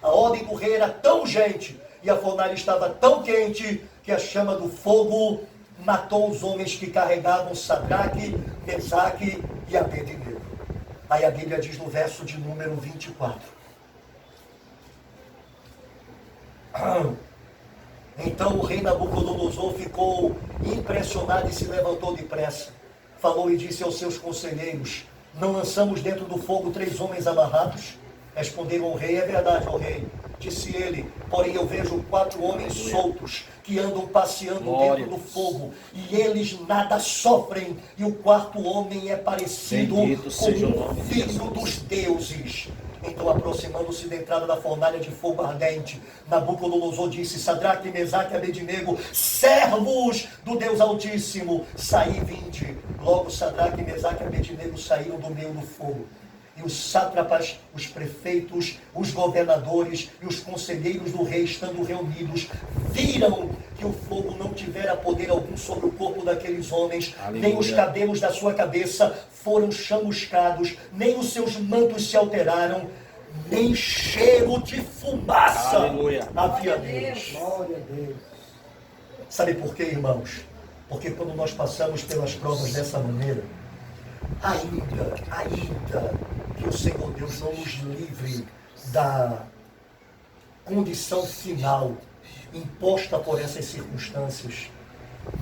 A ordem do rei era tão urgente, e a fornalha estava tão quente, que a chama do fogo matou os homens que carregavam Sadraque, Mesaque e Abednego. Aí a Bíblia diz no verso de número 24. Então o rei Nabucodonosor ficou impressionado e se levantou depressa. Falou e disse aos seus conselheiros: não lançamos dentro do fogo 3 homens amarrados? Responderam ao rei: é verdade, ó rei. Disse ele: porém eu vejo 4 homens soltos que andam passeando dentro do fogo, e eles nada sofrem, e o 4º homem é parecido com o filho dos deuses. Então, aproximando-se da entrada da fornalha de fogo ardente, Nabucodonosor disse: Sadraque, Mesaque e Abednego, servos do Deus Altíssimo, saí e vinde. Logo Sadraque, Mesaque e Abednego saíram do meio do fogo. E os sátrapas, os prefeitos, os governadores e os conselheiros do rei, estando reunidos, viram que o fogo não tivera poder algum sobre o corpo daqueles homens, aleluia, nem os cabelos da sua cabeça foram chamuscados, nem os seus mantos se alteraram, nem cheiro de fumaça, aleluia, havia neles. Glória a Deus. Sabe por quê, irmãos? Porque quando nós passamos pelas provas dessa maneira, ainda que o Senhor Deus não nos livre da condição final imposta por essas circunstâncias,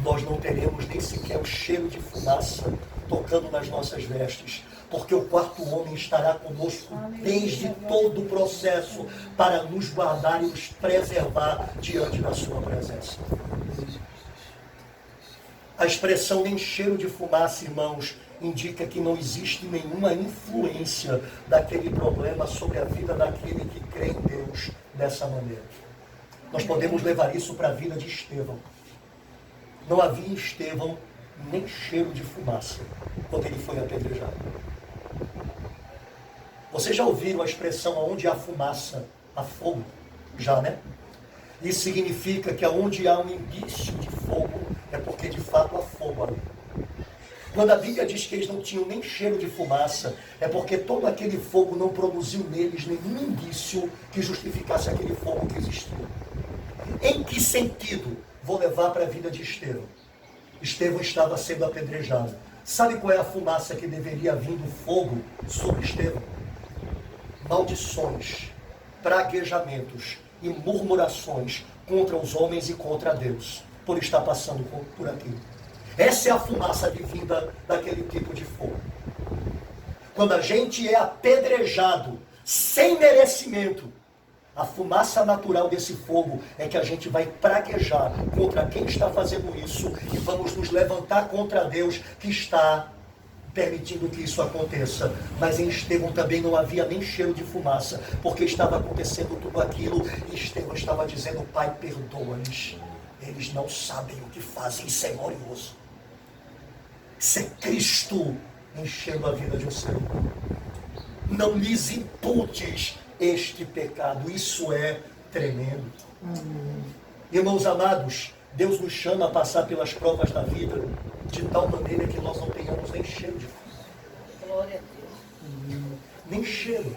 nós não teremos nem sequer o cheiro de fumaça tocando nas nossas vestes, porque o 4º homem estará conosco desde todo o processo para nos guardar e nos preservar diante da sua presença. A expressão nem cheiro de fumaça, irmãos, indica que não existe nenhuma influência daquele problema sobre a vida daquele que crê em Deus dessa maneira. Nós podemos levar isso para a vida de Estevão. Não havia em Estevão nem cheiro de fumaça quando ele foi apedrejado. Vocês já ouviram a expressão onde há fumaça, há fogo? Já, né? Isso significa que aonde há um indício de fogo, é porque de fato há fogo ali. Quando a Bíblia diz que eles não tinham nem cheiro de fumaça, é porque todo aquele fogo não produziu neles nenhum indício que justificasse aquele fogo que existiu. Em que sentido? Vou levar para a vida de Estevão. Estevão estava sendo apedrejado. Sabe qual é a fumaça que deveria vir do fogo sobre Estevão? Maldições, praguejamentos e murmurações contra os homens e contra Deus, por estar passando por aquilo. Essa é a fumaça advinda daquele tipo de fogo. Quando a gente é apedrejado sem merecimento, a fumaça natural desse fogo é que a gente vai praguejar contra quem está fazendo isso e vamos nos levantar contra Deus que está permitindo que isso aconteça. Mas em Estevão também não havia nem cheiro de fumaça, porque estava acontecendo tudo aquilo e Estevão estava dizendo: Pai, perdoa-lhes, eles não sabem o que fazem. Isso é glorioso. Isso é Cristo enchendo a vida de um ser humano. Não lhes imputes este pecado. Isso é tremendo. Irmãos amados, Deus nos chama a passar pelas provas da vida de tal maneira que nós não tenhamos nem cheiro de fogo. Glória a Deus. Nem cheiro.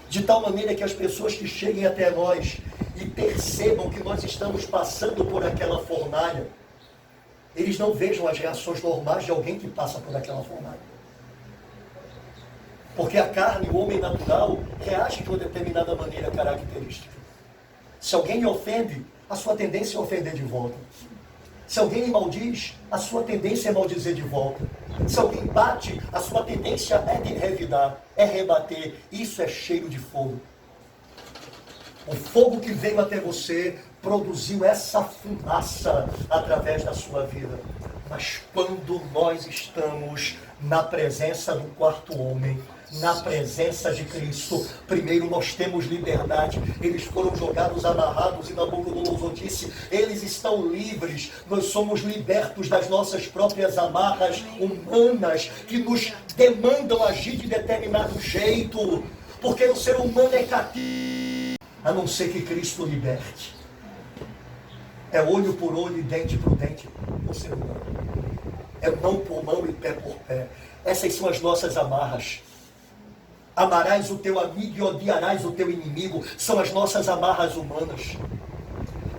De tal maneira que as pessoas que cheguem até nós e percebam que nós estamos passando por aquela fornalha, eles não vejam as reações normais de alguém que passa por aquela fornalha. Porque a carne, o homem natural, reage de uma determinada maneira característica. Se alguém me ofende, a sua tendência é ofender de volta. Se alguém me maldiz, a sua tendência é maldizer de volta. Se alguém bate, a sua tendência é de revidar, é rebater. Isso é cheiro de fogo. O fogo que veio até você produziu essa fumaça através da sua vida. Mas quando nós estamos na presença do quarto homem, na presença de Cristo, primeiro nós temos liberdade. Eles foram jogados amarrados e Nabucodonosor disse: eles estão livres. Nós somos libertos das nossas próprias amarras humanas que nos demandam agir de determinado jeito, porque o ser humano é cativo, a não ser que Cristo liberte. É olho por olho e dente por dente o ser humano. É mão por mão e pé por pé. Essas são as nossas amarras. Amarás o teu amigo e odiarás o teu inimigo. São as nossas amarras humanas.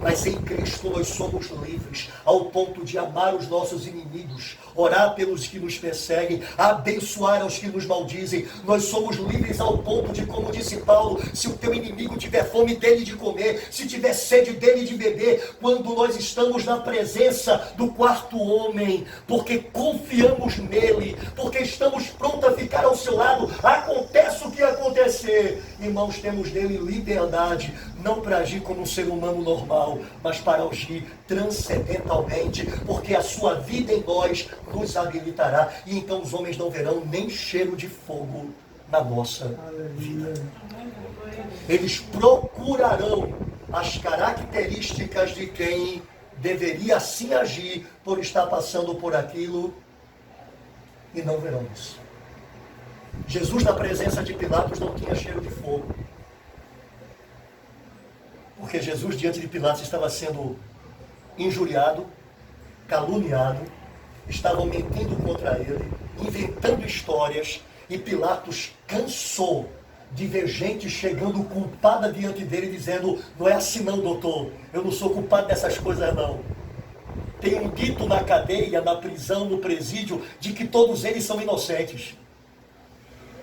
Mas em Cristo nós somos livres, ao ponto de amar os nossos inimigos, orar pelos que nos perseguem, abençoar aos que nos maldizem. Nós somos livres ao ponto de, como disse Paulo, se o teu inimigo tiver fome, dele de comer, se tiver sede, dele de beber. Quando nós estamos na presença do quarto homem, porque confiamos nele, porque estamos prontos a ficar ao seu lado, acontece o que acontecer, irmãos, temos dele liberdade, não para agir como um ser humano normal, mas para agir transcendentalmente, porque a sua vida em nós nos habilitará, e então os homens não verão nem cheiro de fogo na nossa vida. Eles procurarão as características de quem deveria assim agir por estar passando por aquilo, e não verão isso. Jesus, na presença de Pilatos, não tinha cheiro de fogo, porque Jesus, diante de Pilatos, estava sendo injuriado, caluniado, estavam mentindo contra ele, inventando histórias, e Pilatos cansou de ver gente chegando culpada diante dele, dizendo: não é assim não, doutor, eu não sou culpado dessas coisas não. Tem um dito na cadeia, na prisão, no presídio, de que todos eles são inocentes.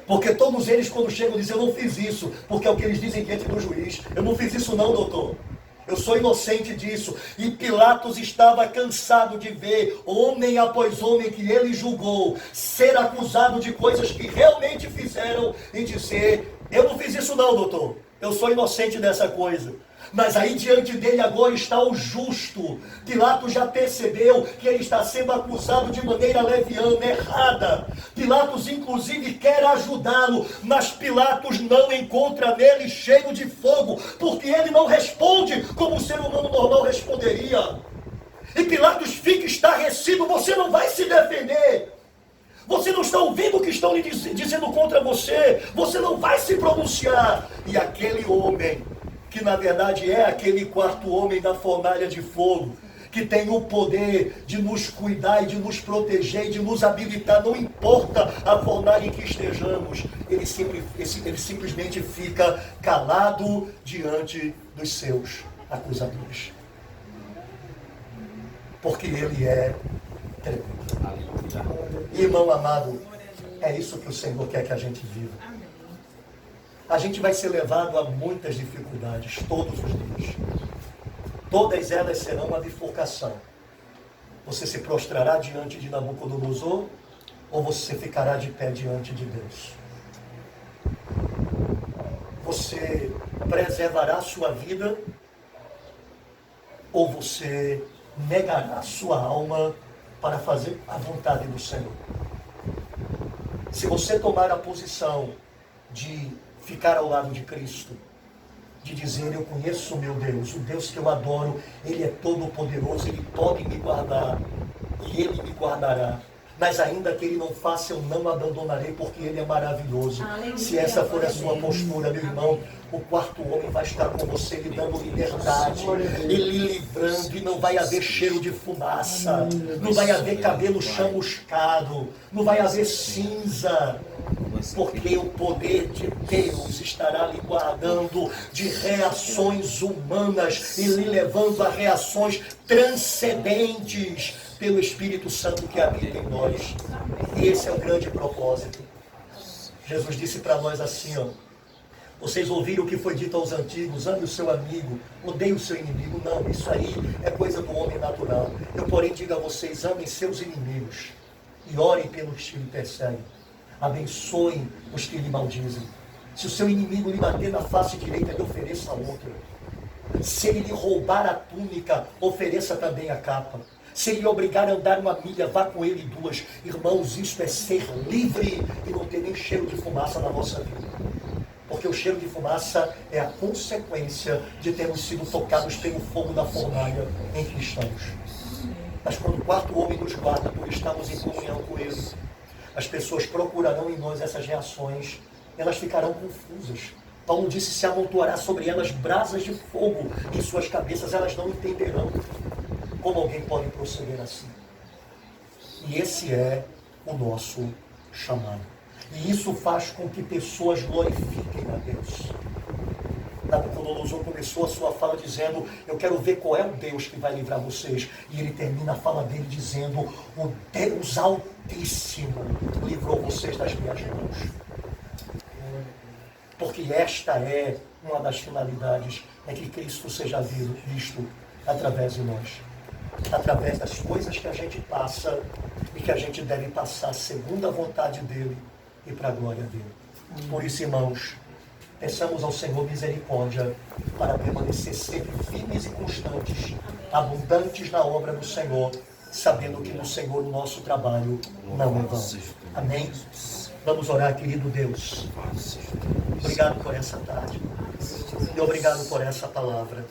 Porque todos eles, quando chegam, dizem: eu não fiz isso, porque é o que eles dizem diante do juiz. Eu não fiz isso não, doutor. Eu sou inocente disso. E Pilatos estava cansado de ver homem após homem que ele julgou ser acusado de coisas que realmente fizeram e dizer: eu não fiz isso não, doutor. Eu sou inocente dessa coisa. Mas aí diante dele agora está o justo. Pilatos já percebeu que ele está sendo acusado de maneira leviana, errada. Pilatos inclusive quer ajudá-lo, mas Pilatos não encontra nele cheiro de fogo, porque ele não responde como um ser humano normal responderia. E Pilatos fica estarrecido: você não vai se defender. Você não está ouvindo o que estão lhe dizendo contra você. Você não vai se pronunciar. E aquele homem, que na verdade é aquele quarto homem da fornalha de fogo, que tem o poder de nos cuidar e de nos proteger e de nos habilitar, não importa a fornalha em que estejamos, ele simplesmente fica calado diante dos seus acusadores. Porque ele é tremendo. Irmão amado, é isso que o Senhor quer que a gente viva. A gente vai ser levado a muitas dificuldades todos os dias. Todas elas serão uma bifurcação. Você se prostrará diante de Nabucodonosor ou você ficará de pé diante de Deus? Você preservará a sua vida ou você negará a sua alma para fazer a vontade do Senhor? Se você tomar a posição de ficar ao lado de Cristo, de dizer, eu conheço o meu Deus, o Deus que eu adoro, Ele é todo poderoso, Ele pode me guardar, e Ele me guardará. Mas ainda que Ele não faça, eu não abandonarei, porque Ele é maravilhoso. Aleluia. Se essa for a sua postura, meu irmão, o quarto homem vai estar com você, lhe dando liberdade, Ele livrando, e não vai haver cheiro de fumaça, não vai haver cabelo chamuscado, não vai haver cinza, porque o poder de Deus estará lhe guardando de reações humanas e lhe levando a reações transcendentes pelo Espírito Santo que habita em nós. E esse é o grande propósito. Jesus disse para nós assim, ó, vocês ouviram o que foi dito aos antigos, ame o seu amigo, odeie o seu inimigo. Não, isso aí é coisa do homem natural. Eu, porém, digo a vocês, amem seus inimigos e orem pelos que lhe perseguem. Abençoem os que lhe maldizem. Se o seu inimigo lhe bater na face direita, lhe ofereça a outra. Se ele lhe roubar a túnica, ofereça também a capa. Se ele lhe obrigar a andar uma milha, vá com ele 2. Irmãos, isso é ser livre e não ter nem cheiro de fumaça na nossa vida. Porque o cheiro de fumaça é a consequência de termos sido tocados pelo fogo da fornalha em que estamos. Mas quando o quarto homem nos guarda por estarmos em comunhão com ele, as pessoas procurarão em nós essas reações, elas ficarão confusas. Paulo disse, se amontoará sobre elas brasas de fogo em suas cabeças, elas não entenderão como alguém pode proceder assim. E esse é o nosso chamado. E isso faz com que pessoas glorifiquem a Deus. Nabucodonosor começou a sua fala dizendo, eu quero ver qual é o Deus que vai livrar vocês. E ele termina a fala dele dizendo, o Deus Altíssimo livrou vocês das minhas mãos. Porque esta é uma das finalidades, é que Cristo seja visto através de nós. Através das coisas que a gente passa e que a gente deve passar segundo a vontade dele e para a glória dele. Por isso, irmãos, peçamos ao Senhor misericórdia para permanecer sempre firmes e constantes, abundantes na obra do Senhor, sabendo que no Senhor o nosso trabalho não é vão. Amém? Vamos orar, querido Deus. Obrigado por essa tarde. E obrigado por essa palavra.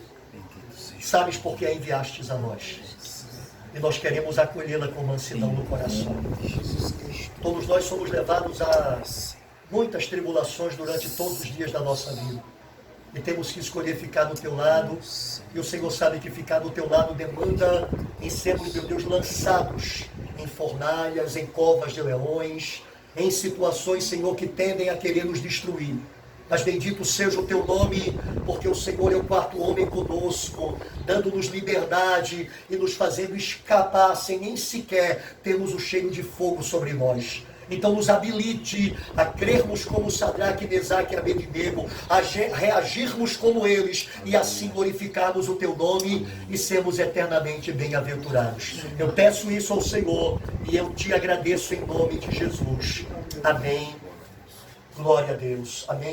Sabes por que a enviastes a nós. E nós queremos acolhê-la com mansidão no coração. Todos nós somos levados a muitas tribulações durante todos os dias da nossa vida. E temos que escolher ficar do teu lado. E o Senhor sabe que ficar do teu lado demanda em sermos, meu Deus, lançados em fornalhas, em covas de leões, em situações, Senhor, que tendem a querer nos destruir. Mas bendito seja o teu nome, porque o Senhor é o quarto homem conosco, dando-nos liberdade e nos fazendo escapar sem nem sequer termos o cheiro de fogo sobre nós. Então nos habilite a crermos como Sadraque, Mesaque e Abednego, a reagirmos como eles e assim glorificarmos o teu nome e sermos eternamente bem-aventurados. Eu peço isso ao Senhor e eu te agradeço em nome de Jesus. Amém. Glória a Deus. Amém.